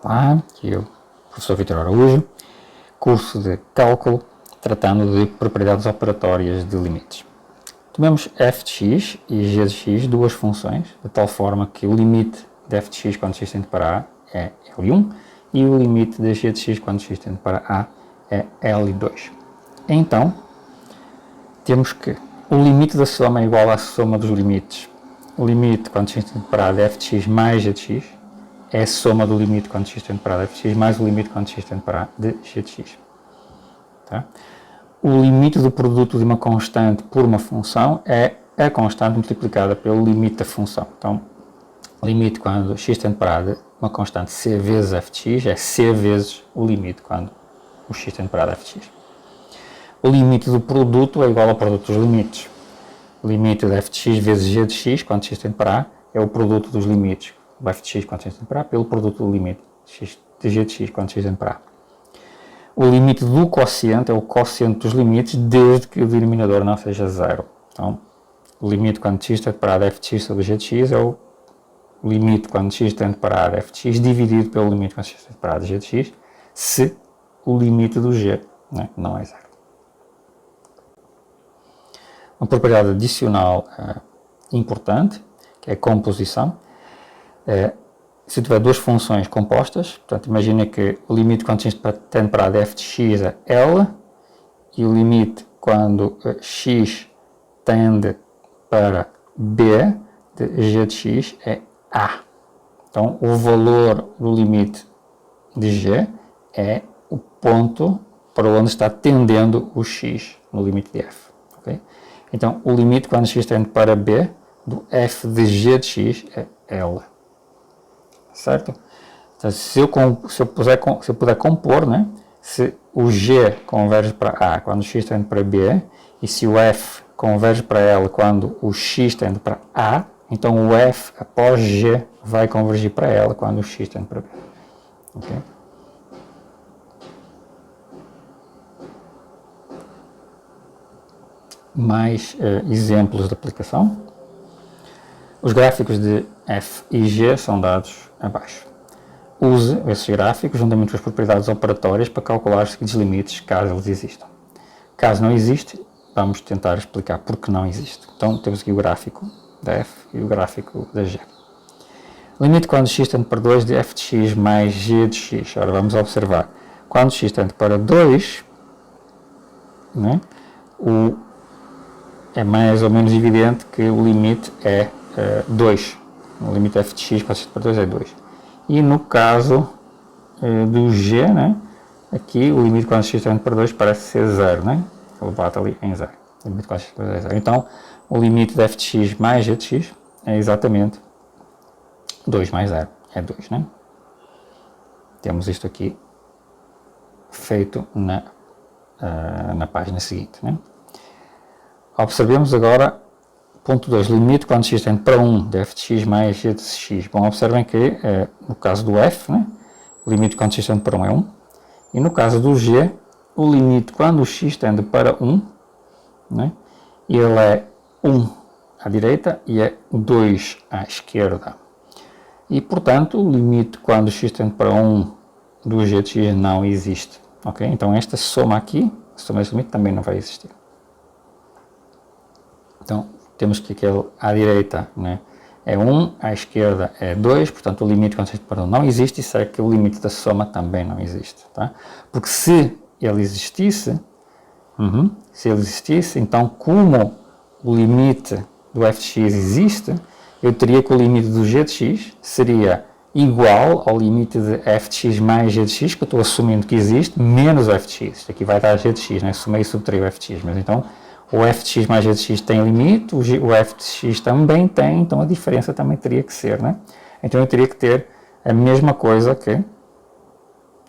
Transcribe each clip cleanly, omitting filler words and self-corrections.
Olá, aqui o professor Vítor Araújo, curso de Cálculo, tratando de propriedades operatórias de limites. Tomemos f de x e g de x, duas funções, de tal forma que o limite de f de x quando x tende para a é L1 e o limite de g de x quando x tende para a é L2. Então, temos que o limite da soma é igual à soma dos limites. O limite quando x tende para a de f de x mais g de x é a soma do limite quando x tende para a de f de x mais o limite quando x tende para a de g de x. Tá? O limite do produto de uma constante por uma função é a constante multiplicada pelo limite da função. Então, o limite quando x tende para a de uma constante c vezes f de x é c vezes o limite quando o x tende para a de f de x. O limite do produto é igual ao produto dos limites. O limite de f de x vezes g de x, quando x tende para a, é o produto dos limites do f de x, quando x tende para a, pelo produto do limite de g de x, quando x tende para a. O limite do quociente é o quociente dos limites, desde que o denominador não seja zero. Então, o limite quando x tende para a de f de x sobre g de x é o limite quando x tende para a de f de x dividido pelo limite quando x tende para a de g de x, se o limite do g não é zero. Uma propriedade adicional importante, que é a composição. Se eu tiver duas funções compostas, portanto, imagina que o limite quando x tende para a de f de x é L e o limite quando x tende para B de g de x é A. Então, o valor do limite de g é o ponto para onde está tendendo o x no limite de f. Okay? Então, o limite quando x tende para B do f de g de x é L. Certo? Então, se eu puder compor, né? Se o g converge para A quando o x tende para B e se o f converge para L quando o x tende para A, então o f após g vai convergir para L quando o x tende para B. Okay? Mais exemplos de aplicação. Os gráficos de f e g são dados abaixo. Use esses gráficos juntamente com as propriedades operatórias para calcular os seguintes limites, caso eles existam. Caso não existe, vamos tentar explicar porque não existe. Então, temos aqui o gráfico da f e o gráfico da g. Limite quando x tende para 2 de f de x mais g de x. Ora, vamos observar. Quando x tende para 2, né, é mais ou menos evidente que o limite é 2. O limite f de x quando x tende para 2 é 2. E no caso do g, né, aqui o limite quando x tende para 2 parece ser 0, né? Ele bate ali em 0. O limite quando x tende para 2 é 0. Então, o limite de f de x mais g de x é exatamente 2 mais 0. É 2, né? Temos isto aqui feito na página seguinte, né? Observemos agora, ponto 2, limite quando x tende para 1 de f de x mais g de x. Bom, observem que, no caso do f, né, o limite quando x tende para 1 é 1. E no caso do g, o limite quando x tende para 1, né, ele é 1 à direita e é 2 à esquerda. E, portanto, o limite quando x tende para 1 do g de x não existe. Okay? Então, esta soma aqui, a soma deste limite também não vai existir. Então, temos que aquele à direita, né, é 1, à esquerda é 2, portanto o limite quando x tende para 1 não existe, e será que o limite da soma também não existe. Tá? Porque se ele existisse, então como o limite do f de x existe, eu teria que o limite do g de x seria igual ao limite de f de x mais g de x, que eu estou assumindo que existe, menos o f de x. Isto aqui vai dar g de x, né? Somei e subtraí o f de x, mas então o f de x mais g de x tem limite, o f de x também tem, então a diferença também teria que ser, né? Então eu teria que ter a mesma coisa que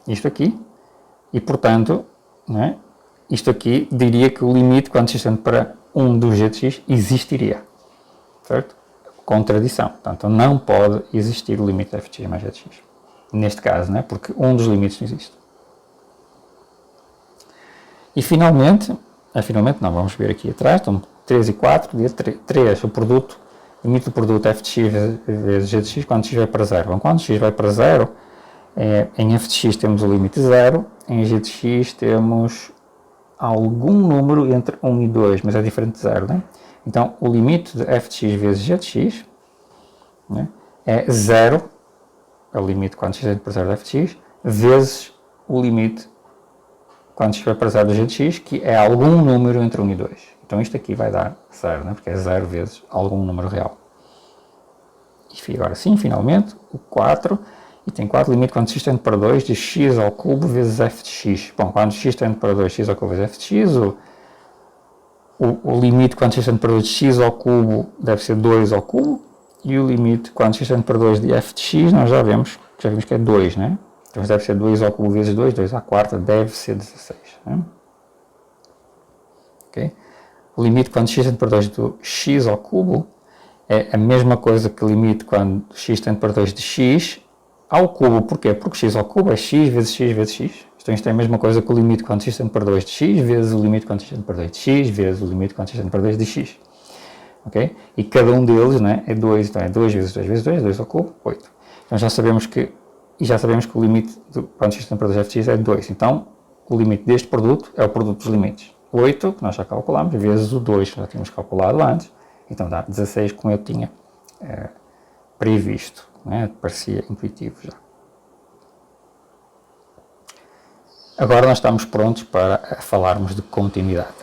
isto aqui, e portanto, né, isto aqui diria que o limite quando x tende para 1 do g de x existiria, certo? Contradição, portanto não pode existir o limite de f de x mais g de x, neste caso, né, porque um dos limites não existe. E finalmente não, vamos ver aqui atrás, então 3 e 4, 3, o produto, limite do produto f de x vezes g de x, quando x vai para 0. Bom, quando x vai para 0, Em f de x temos o limite 0, em g de x temos algum número entre 1 e 2, mas é diferente de 0, né? Então, o limite de f de x vezes g de x, né, é 0, é o limite quando x tende para 0 de f de x, vezes o limite quando x vai para 0 de g de x, que é algum número entre 1 e 2. Então, isto aqui vai dar 0, né, porque é 0 vezes algum número real. E fica agora sim, finalmente, o 4, e tem 4, limite quando x tende para 2 de x ao cubo vezes f de x. Bom, quando x tende para 2, x ao cubo vezes f de x, o limite quando x tende para 2 de x ao cubo deve ser 2 ao cubo, e o limite quando x tende para 2 de f de x, nós já vimos que é 2, né? Então deve ser 2 ao cubo vezes 2, 2 à quarta deve ser 16. Né? Okay? O limite quando x tende para 2 do x ao cubo é a mesma coisa que o limite quando x tende para 2 de x ao cubo. Porquê? Porque x ao cubo é x vezes x vezes x. Então isto é a mesma coisa que o limite quando x tende para 2 de x vezes o limite quando x tende para 2 de x vezes o limite quando x tende para 2 de x. Okay? E cada um deles, né, é 2, então é 2 vezes 2 vezes 2, 2 ao cubo, 8. Então já sabemos que o limite quando x tende para 2 f de x é 2. Então o limite deste produto é o produto dos limites. 8, que nós já calculamos, vezes o 2, que já tínhamos calculado antes. Então dá 16, como eu tinha previsto, né? Parecia intuitivo já. Agora nós estamos prontos para falarmos de continuidade.